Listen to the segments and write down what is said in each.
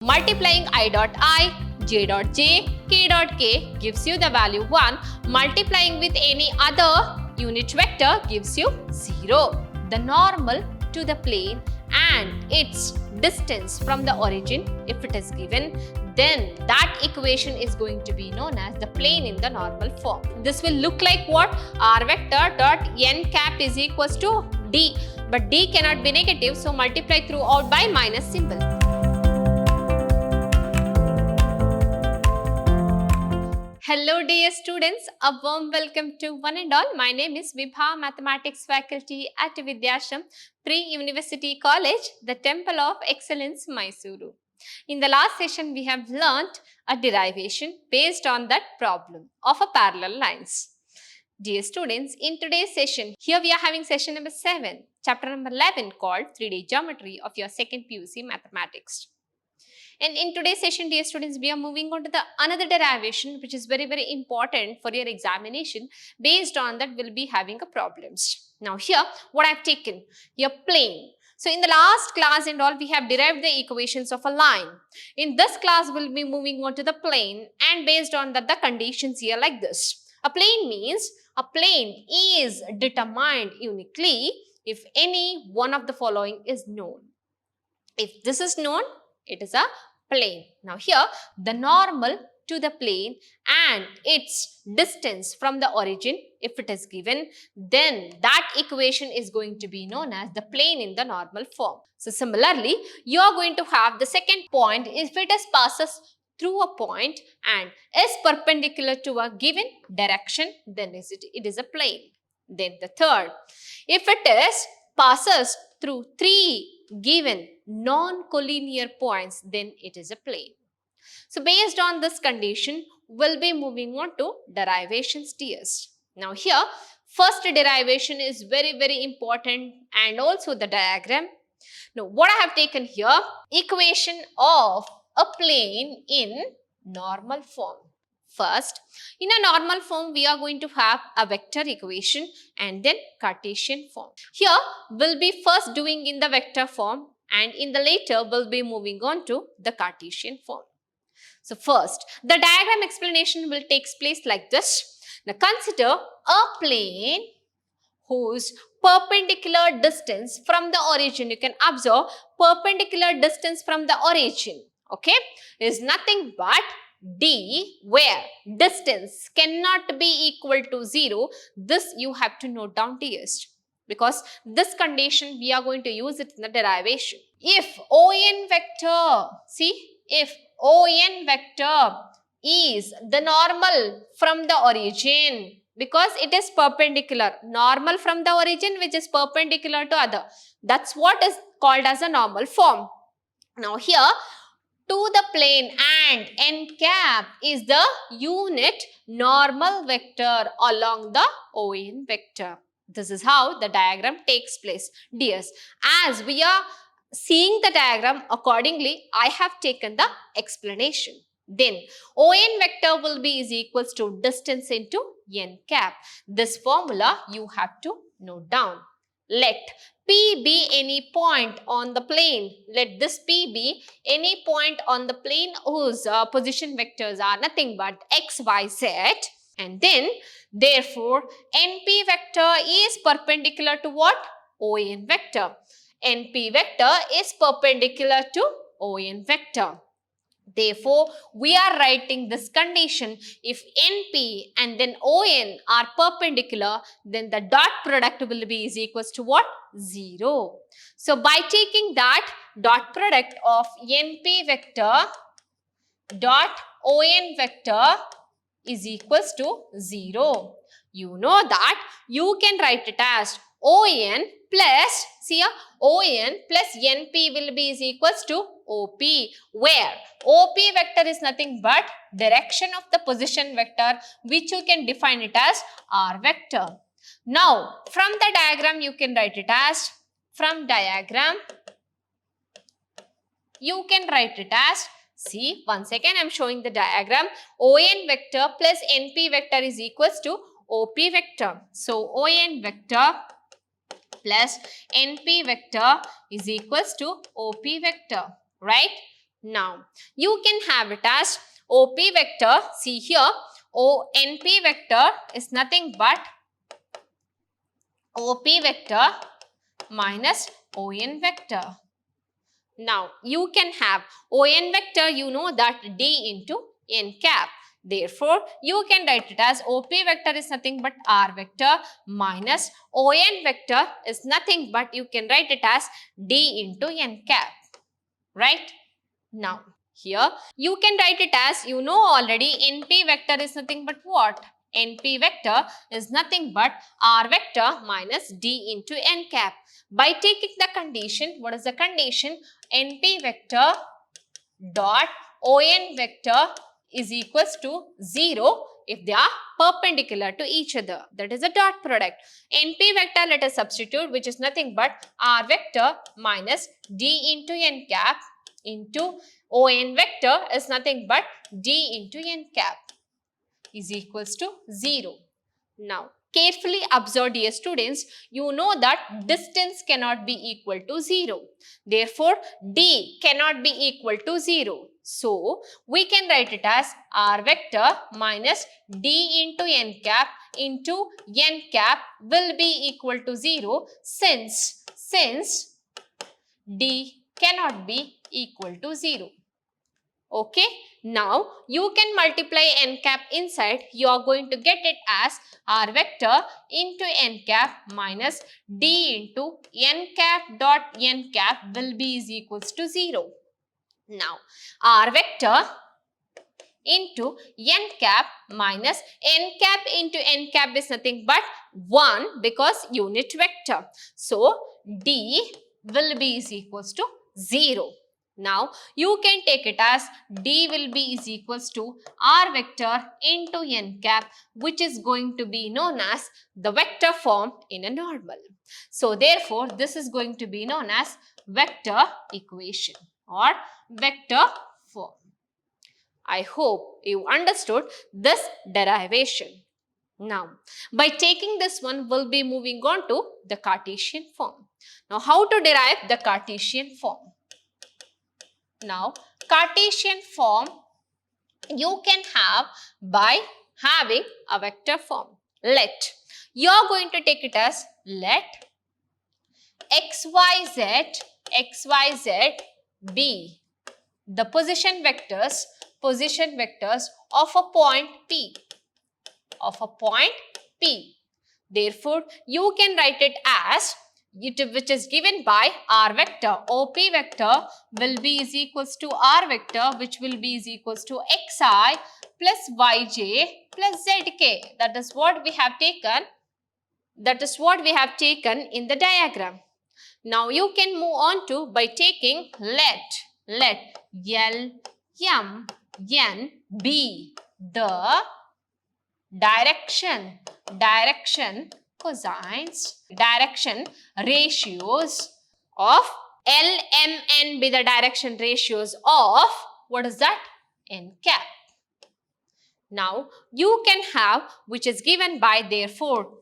Multiplying I dot I, j dot j, k dot k gives you the value 1. Multiplying with any other unit vector gives you 0. The normal to the plane and its distance from the origin, if it is given, then that equation is going to be known as the plane in the normal form. This will look like what? R vector dot n cap is equals to d. But d cannot be negative, so multiply throughout by minus symbol. Hello dear students, a warm welcome to one and all. My name is Vibha, Mathematics faculty at Vidhyaashram Pre-University College, the Temple of Excellence, Mysuru. In the last session, we have learnt a derivation based on that problem of a parallel lines. Dear students, in today's session, here we are having session number 7, chapter number 11 called 3D Geometry of your second PUC Mathematics. And in today's session, dear students, we are moving on to the another derivation which is very important for your examination. Based on that, we'll be having a problems. Now here, what I've taken, your plane. So in the last class and all, we have derived the equations of a line. In this class, we'll be moving on to the plane, and based on that, the conditions here like this. A plane means a plane is determined uniquely if any one of the following is known. If this is known, it is a plane. Now here, the normal to the plane and its distance from the origin, if it is given, then that equation is going to be known as the plane in the normal form. So similarly, you are going to have the second point. If it is passes through a point and is perpendicular to a given direction, then it is a plane. Then the third, if it is passes through three given non-collinear points, then it is a plane. So based on this condition, we'll be moving on to derivations, dears. Now here, first derivation is very important, and also the diagram. Now what I have taken here, equation of a plane in normal form. First, in a normal form, we are going to have a vector equation and then Cartesian form. Here, we'll be first doing in the vector form, and in the later, we'll be moving on to the Cartesian form. So first, the diagram explanation will take place like this. Now consider a plane whose perpendicular distance from the origin, you can observe perpendicular distance from the origin, okay, is nothing but d, where distance cannot be equal to 0. This you have to note down, dears, because this condition we are going to use it in the derivation. If ON vector, see, if ON vector is the normal from the origin, because it is perpendicular, normal from the origin which is perpendicular to other, that's what is called as a normal form. Now here, to the plane and n cap is the unit normal vector along the ON vector. This is how the diagram takes place, dears. As we are seeing the diagram, accordingly, I have taken the explanation. Then, ON vector will be is equals to distance into n cap. This formula you have to note down. Let P be any point on the plane. Let this P be any point on the plane whose position vectors are nothing but x, y, z. And then, therefore, NP vector is perpendicular to what? ON vector. NP vector is perpendicular to ON vector. Therefore, we are writing this condition. If NP and then ON are perpendicular, then the dot product will be is equals to what? 0. So, by taking that dot product of NP vector dot ON vector is equals to 0. You know that you can write it as ON plus, see here, ON plus NP will be is equals to OP, where OP vector is nothing but direction of the position vector, which you can define it as R vector. Now, from the diagram, you can write it as, from diagram, you can write it as, see, once again I am showing the diagram, ON vector plus NP vector is equals to OP vector. So, ON vector plus NP vector is equals to OP vector, right? Now, you can have it as OP vector. See here, ONP vector is nothing but OP vector minus ON vector. Now, you can have ON vector, you know that D into N cap. Therefore, you can write it as OP vector is nothing but R vector minus ON vector is nothing but you can write it as D into N cap. Right? Now, here you can write it as, you know already, NP vector is nothing but what? NP vector is nothing but R vector minus D into N cap. By taking the condition, what is the condition? NP vector dot ON vector is equals to 0 if they are perpendicular to each other. That is a dot product. NP vector, let us substitute, which is nothing but R vector minus D into N cap into ON vector is nothing but D into N cap is equals to 0. Now, carefully observe, dear students, you know that distance cannot be equal to 0. Therefore, D cannot be equal to 0. So, we can write it as R vector minus D into N cap into N cap will be equal to 0 since D cannot be equal to 0. Okay, now you can multiply N cap inside. You are going to get it as R vector into N cap minus D into N cap dot N cap will be is equals to 0. Now, R vector into N cap minus N cap into N cap is nothing but 1 because unit vector. So, D will be is equals to 0. Now, you can take it as D will be is equals to R vector into N cap, which is going to be known as the vector form in a normal. So, therefore, this is going to be known as vector equation or vector form. I hope you understood this derivation. Now, by taking this one, we'll be moving on to the Cartesian form. Now, how to derive the Cartesian form? Now, Cartesian form you can have by having a vector form. Let, you are going to take it as let xyz be the position vectors of a point P. Therefore, you can write it as which is given by R vector. OP vector will be is equals to R vector, which will be is equals to xi plus yj plus zk. That is what we have taken. That is what we have taken in the diagram. Now you can move on to by taking let L M N be the direction ratios of L, M, N be the direction ratios of, what is that? N cap. Now, you can have, which is given by, therefore,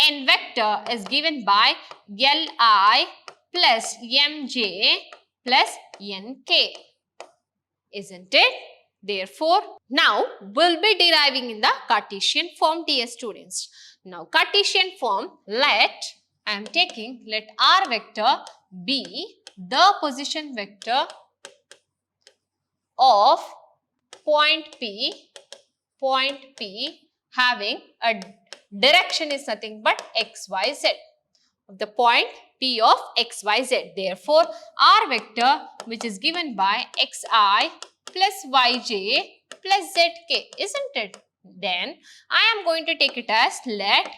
N vector is given by Li plus Mj plus Nk. Isn't it? Therefore, now we'll be deriving in the Cartesian form, dear students. Now, Cartesian form, let R vector be the position vector of point P having a direction is nothing but xyz. The point P of xyz. Therefore, R vector, which is given by xi plus yj plus zk, isn't it? Then I am going to take it as let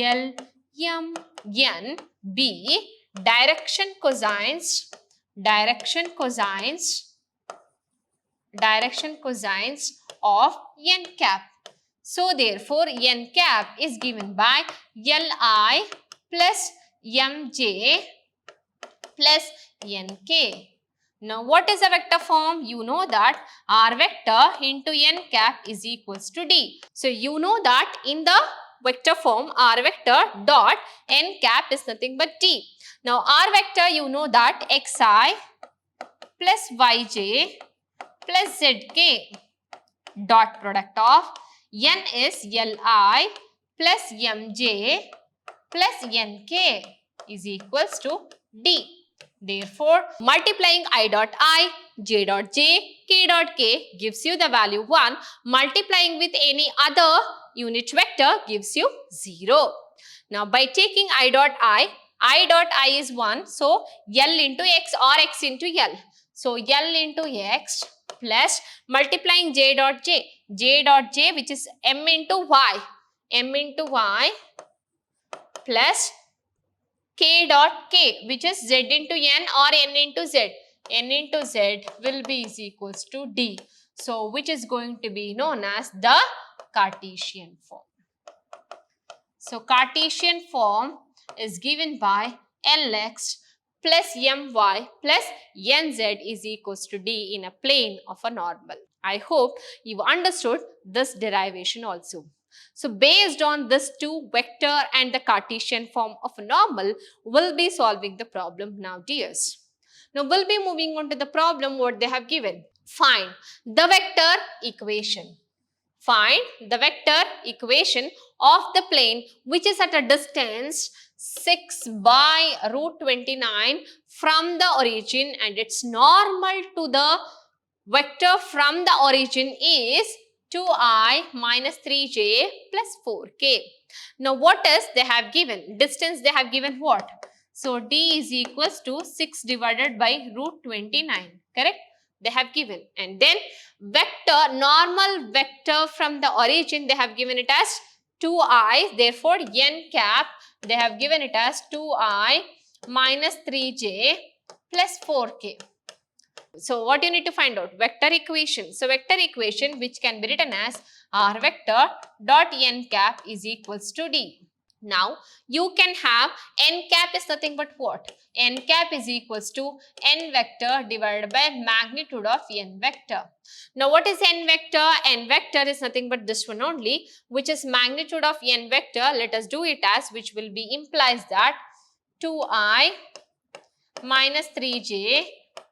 L M N be direction cosines of N cap. So therefore, N cap is given by Li plus Mj plus Nk. Now, what is a vector form? You know that R vector into N cap is equals to D. So, you know that in the vector form, R vector dot N cap is nothing but D. Now, R vector, you know that xi plus yj plus zk. Dot product of n is li plus mj plus nk is equals to d. Therefore, multiplying I dot I, j dot j, k dot k gives you the value 1. Multiplying with any other unit vector gives you 0. Now, by taking I dot I is 1. So, L into x or x into L. So, L into x plus multiplying j dot j which is m into y plus k dot k which is z into n or n into z. N into z will be is equals to d. So, which is going to be known as the Cartesian form. So, Cartesian form is given by Lx plus my plus nz is equals to d in a plane of a normal. I hope you understood this derivation also. So, based on this two vector and the Cartesian form of a normal, we'll be solving the problem now, dears. Now, we'll be moving on to the problem what they have given. Find the vector equation. Find the vector equation of the plane which is at a distance 6 by root 29 from the origin, and its normal to the vector from the origin is 2i minus 3j plus 4k. Now, what is they have given? Distance they have given what? So, d is equals to 6 divided by root 29, correct? They have given, and then vector, normal vector from the origin, they have given it as 2i, therefore n cap, they have given it as 2i minus 3j plus 4k. So, what you need to find out? Vector equation. So, vector equation which can be written as r vector dot n cap is equals to d. Now, you can have n cap is nothing but what? N cap is equals to n vector divided by magnitude of n vector. Now, what is n vector? N vector is nothing but this one only, which is magnitude of n vector. Let us do it as, which will be implies that 2i minus 3j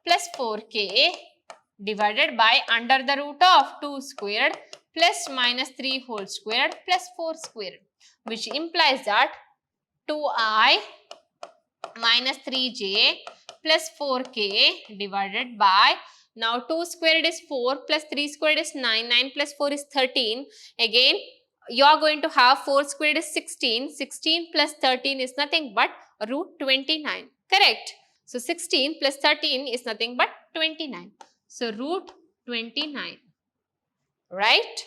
plus 4k divided by under the root of 2 squared plus minus 3 whole squared plus 4 squared, which implies that 2i minus 3j plus 4k divided by, now 2 squared is 4 plus 3 squared is 9, 9 plus 4 is 13. Again, you are going to have 4 squared is 16, 16 plus 13 is nothing but root 29, correct? So, 16 plus 13 is nothing but 29. So, root 29, right?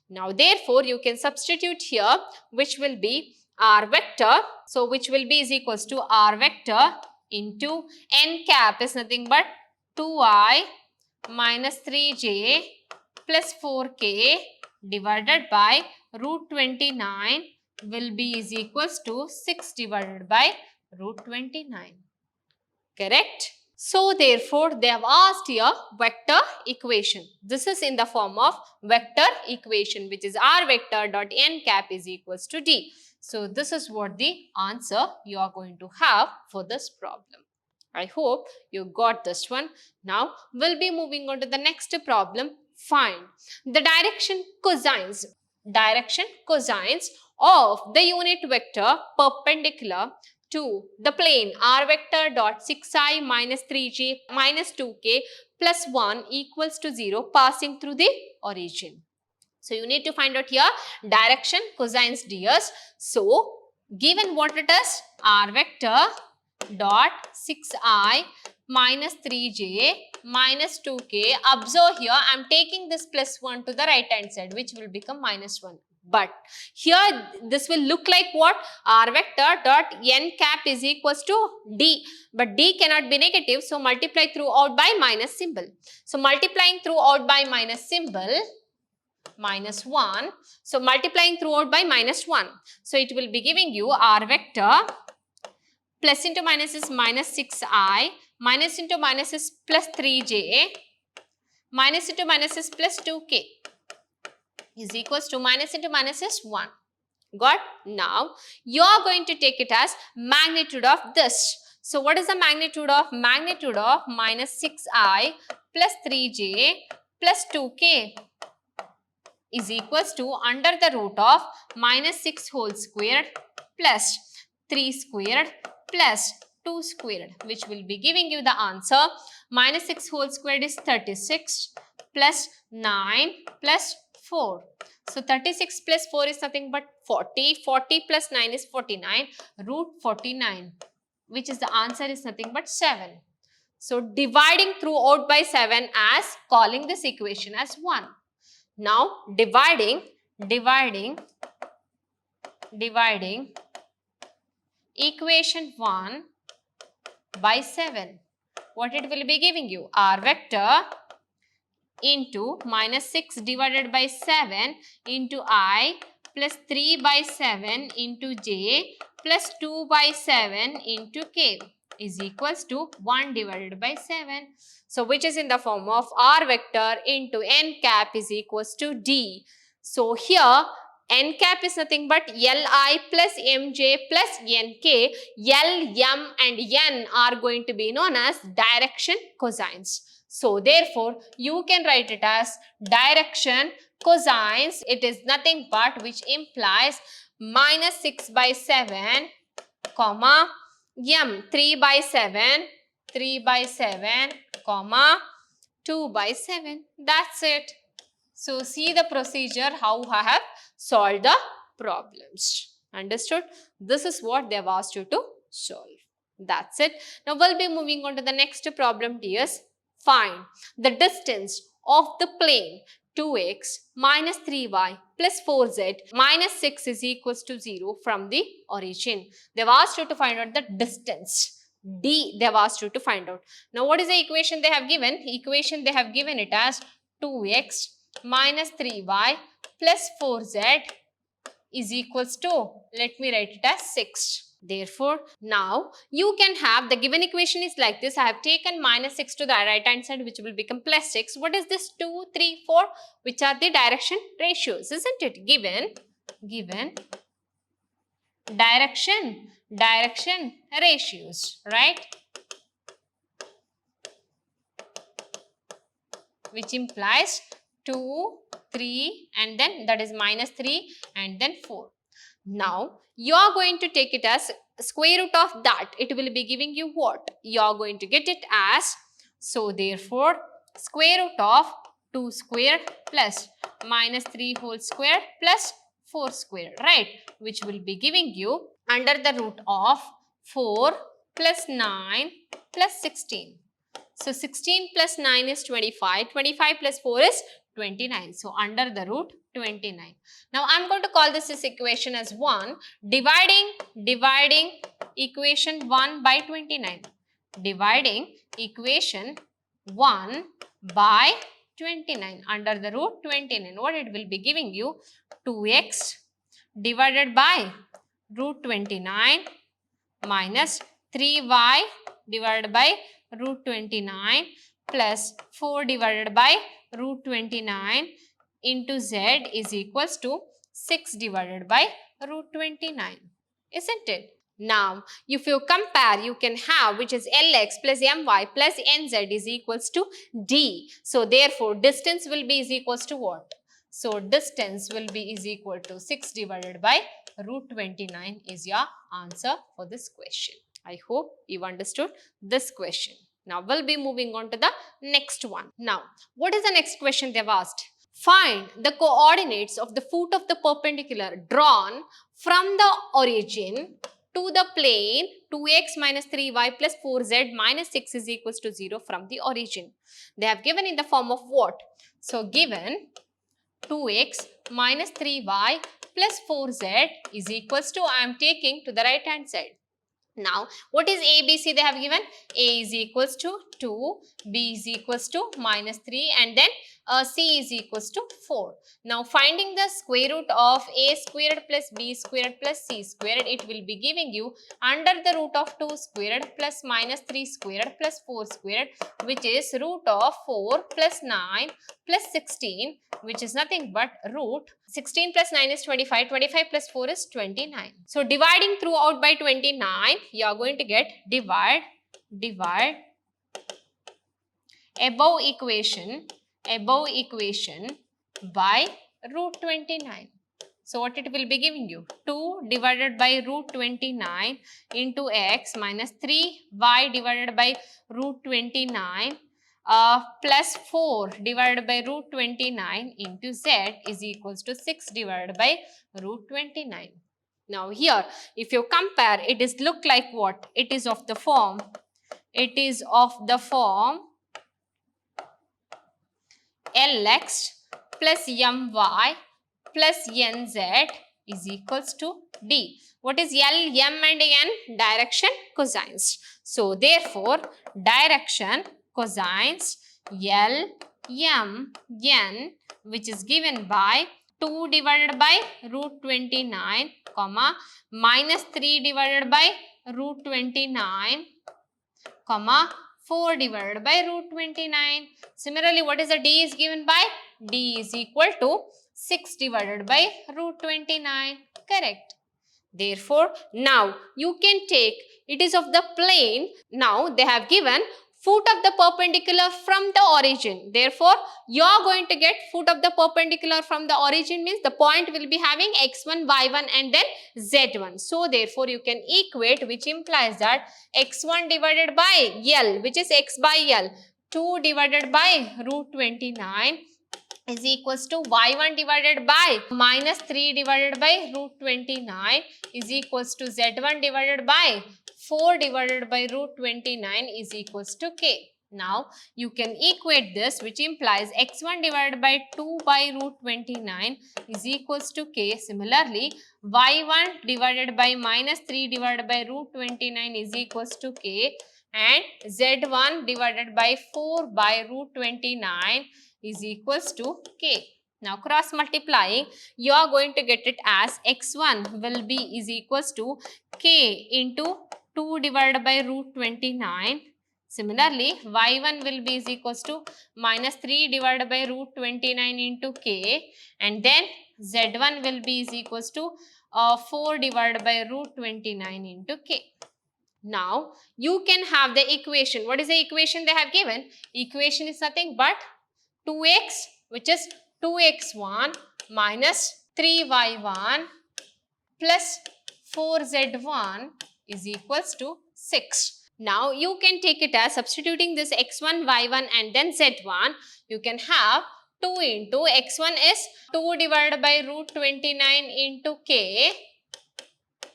Now, therefore, you can substitute here, which will be r vector. So, which will be is equals to r vector into n cap is nothing but 2i minus 3j plus 4k divided by root 29 will be is equals to 6 divided by root 29. Correct? So, therefore, they have asked here vector equation. This is in the form of vector equation, which is r vector dot n cap is equals to d. So, this is what the answer you are going to have for this problem. I hope you got this one. Now, we'll be moving on to the next problem. Find the direction cosines of the unit vector perpendicular to the plane r vector dot 6i minus 3j minus 2k plus 1 equals to 0 passing through the origin. So, you need to find out here direction cosines, dears. So, given what it is, r vector dot 6i minus 3j minus 2k, observe here I am taking this plus 1 to the right hand side, which will become minus 1. But here this will look like what? R vector dot n cap is equals to d. But d cannot be negative, so multiply throughout by minus symbol. So, multiplying throughout by minus symbol, minus 1. So, multiplying throughout by minus 1. So, it will be giving you r vector plus into minus is minus 6i, minus into minus is plus 3j, minus into minus is plus 2k is equals to minus into minus is 1. Got? Now, you are going to take it as magnitude of this. So what is the magnitude of? Magnitude of minus 6i plus 3j plus 2k is equals to under the root of minus 6 whole squared plus 3 squared plus 2 squared, which will be giving you the answer. Minus 6 whole squared is 36 plus 9 plus 4. So 36 plus 4 is nothing but 40. 40 plus 9 is 49. Root 49, which is the answer is nothing but 7. So dividing throughout by 7 as calling this equation as 1. Now dividing equation 1 by 7. What it will be giving you? R vector into minus 6 divided by 7 into I plus 3 by 7 into j plus 2 by 7 into k is equals to 1 divided by 7. So which is in the form of R vector into n cap is equals to d. So here n cap is nothing but Li plus Mj plus Nk. L, M and N are going to be known as direction cosines. So therefore, you can write it as direction cosines. It is nothing but which implies minus 6 by 7, comma, M 3 by 7, 3 by 7, comma, 2 by 7. That's it. So see the procedure how I have solved the problems. Understood? This is what they have asked you to solve. That's it. Now we'll be moving on to the next problem, dears. Find the distance of the plane 2x minus 3y plus 4z minus 6 is equals to 0 from the origin. They've asked you to find out the distance. D they have asked you to find out. Now what is the equation they have given? Equation they have given it as 2x minus 3y plus 4z is equals to, let me write it as 6. Therefore, now you can have the given equation is like this. I have taken minus 6 to the right hand side, which will become plus 6. What is this? 2, 3, 4, which are the direction ratios, isn't it? Given direction ratios, right? Which implies 2, 3 and then that is minus 3 and then 4. Now, you are going to take it as square root of that. It will be giving you what? You are going to get it as, so therefore, square root of 2 squared plus minus 3 whole square plus 4 squared, right? Which will be giving you under the root of 4 plus 9 plus 16. So 16 plus 9 is 25. 25 plus 4 is 29. So under the root 29. Now I am going to call this equation as 1. Dividing equation 1 by 29. Dividing equation 1 by 29 under the root 29. What it will be giving you? 2x divided by root 29 minus 3y divided by root 29 plus 4 divided by root 29 into z is equals to 6 divided by root 29, isn't it? Now, if you compare, you can have which is Lx plus My plus Nz is equals to D. So, therefore, distance will be is equals to what? So, distance will be is equal to 6 divided by root 29 is your answer for this question. I hope you understood this question. Now, we'll be moving on to the next one. Now, what is the next question they've asked? Find the coordinates of the foot of the perpendicular drawn from the origin to the plane 2x minus 3y plus 4z minus 6 is equals to 0 from the origin. They have given in the form of what? So, given 2x minus 3y plus 4z is equals to, I am taking to the right hand side. Now, what is ABC they have given? A is equals to 2, B is equals to minus 3 and then C is equals to 4. Now, finding the square root of A squared plus B squared plus C squared, it will be giving you under the root of 2 squared plus minus 3 squared plus 4 squared, which is root of 4 plus 9 plus 16, which is nothing but root 16 plus 9 is 25, 25 plus 4 is 29. So dividing throughout by 29, you are going to get divide above equation by root 29. So what it will be giving you? 2 divided by root 29 into x minus 3y divided by root 29 plus 4 divided by root 29 into z is equals to 6 divided by root 29. Now here, if you compare, it is look like what? It is of the form Lx plus my plus nz is equals to d. What is L, m and n? Direction cosines. So therefore, direction cosines L, m, n, which is given by 2 divided by root 29, comma, minus 3 divided by root 29, comma, 4 divided by root 29. Similarly, what is the d is given by? D is equal to 6 divided by root 29. Correct. Therefore, now you can take, it is of the plane. Now they have given foot of the perpendicular from the origin. Therefore, you are going to get foot of the perpendicular from the origin means the point will be having x1, y1 and then z1. So therefore, you can equate, which implies that x1 divided by L, which is x by L, 2 divided by root 29 is equals to y1 divided by minus 3 divided by root 29 is equals to z1 divided by 4 divided by root 29 is equals to k. Now, you can equate this, which implies x1 divided by 2 by root 29 is equals to k. Similarly, y1 divided by minus 3 divided by root 29 is equals to k, and z1 divided by 4 by root 29 is equals to k. Now cross multiplying, you are going to get it as x1 will be is equals to k into 2 divided by root 29. Similarly, y1 will be is equals to minus 3 divided by root 29 into k, and then z1 will be is equals to 4 divided by root 29 into k. Now, you can have the equation. What is the equation they have given? Equation is nothing but 2x, which is 2x1 minus 3y1 plus 4z1 is equals to 6. Now, you can take it as substituting this x1, y1 and then z1. You can have 2 into x1 is 2 divided by root 29 into k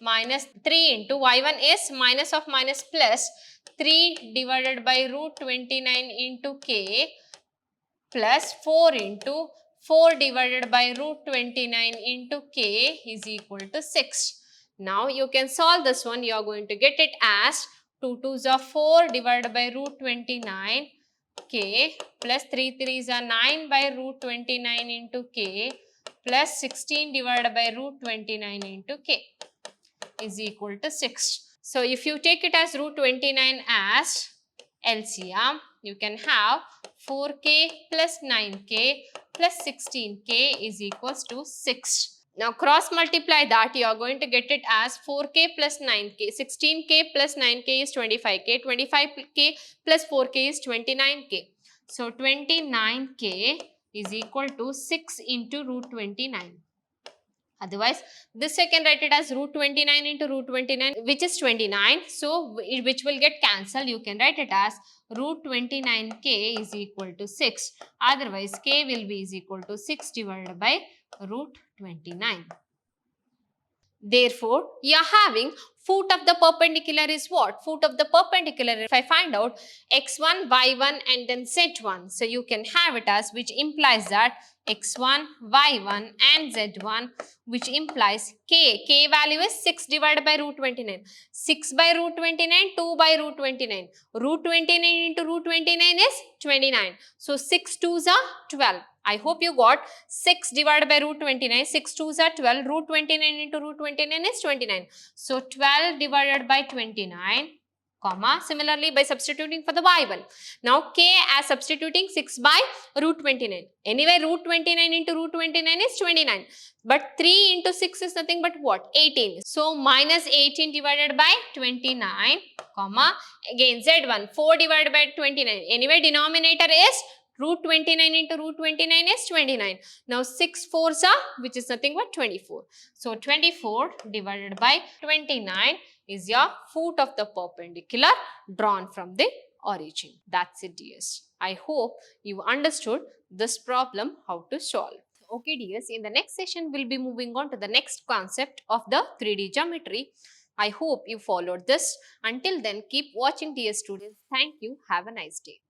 minus 3 into y1 is minus of minus plus 3 divided by root 29 into k plus 4 into 4 divided by root 29 into k is equal to 6. Now you can solve this one. You are going to get it as 2 2s are 4 divided by root 29 k plus 3 3s are 9 by root 29 into k plus 16 divided by root 29 into k is equal to 6. So if you take it as root 29 as LCM, you can have 4k plus 9k plus 16k is equals to 6. Now cross multiply that, you are going to get it as 4k plus 9k, 16k plus 9k is 25k, 25k plus 4k is 29k. So 29k is equal to 6 into root 29. Otherwise, this I can write it as root 29 into root 29, which is 29. So, which will get cancelled. You can write it as root 29k is equal to 6. Otherwise, k will be is equal to 6 divided by root 29. Therefore, you are having foot of the perpendicular is what? Foot of the perpendicular, if I find out x1, y1 and then z1. So, you can have it as, which implies that x1, y1 and z1, which implies k. K value is 6 divided by root 29. 6 by root 29, 2 by root 29. Root 29 into root 29 is 29. So, 6 2s are 12. I hope you got 6 divided by root 29. 6 2s are 12. Root 29 into root 29 is 29. So, 12 divided by 29 comma. Similarly, by substituting for the y1. Now, k as substituting 6 by root 29. Anyway, root 29 into root 29 is 29. But 3 into 6 is nothing but what? 18. So, minus 18 divided by 29, comma. Again, z1, 4 divided by 29. Anyway, denominator is root 29 into root 29 is 29. Now 6 fours are, which is nothing but 24. So 24 divided by 29 is your foot of the perpendicular drawn from the origin. That's it, dears. I hope you understood this problem how to solve. Okay, dears, in the next session we'll be moving on to the next concept of the 3D geometry. I hope you followed this. Until then, keep watching, dear students. Thank you. Have a nice day.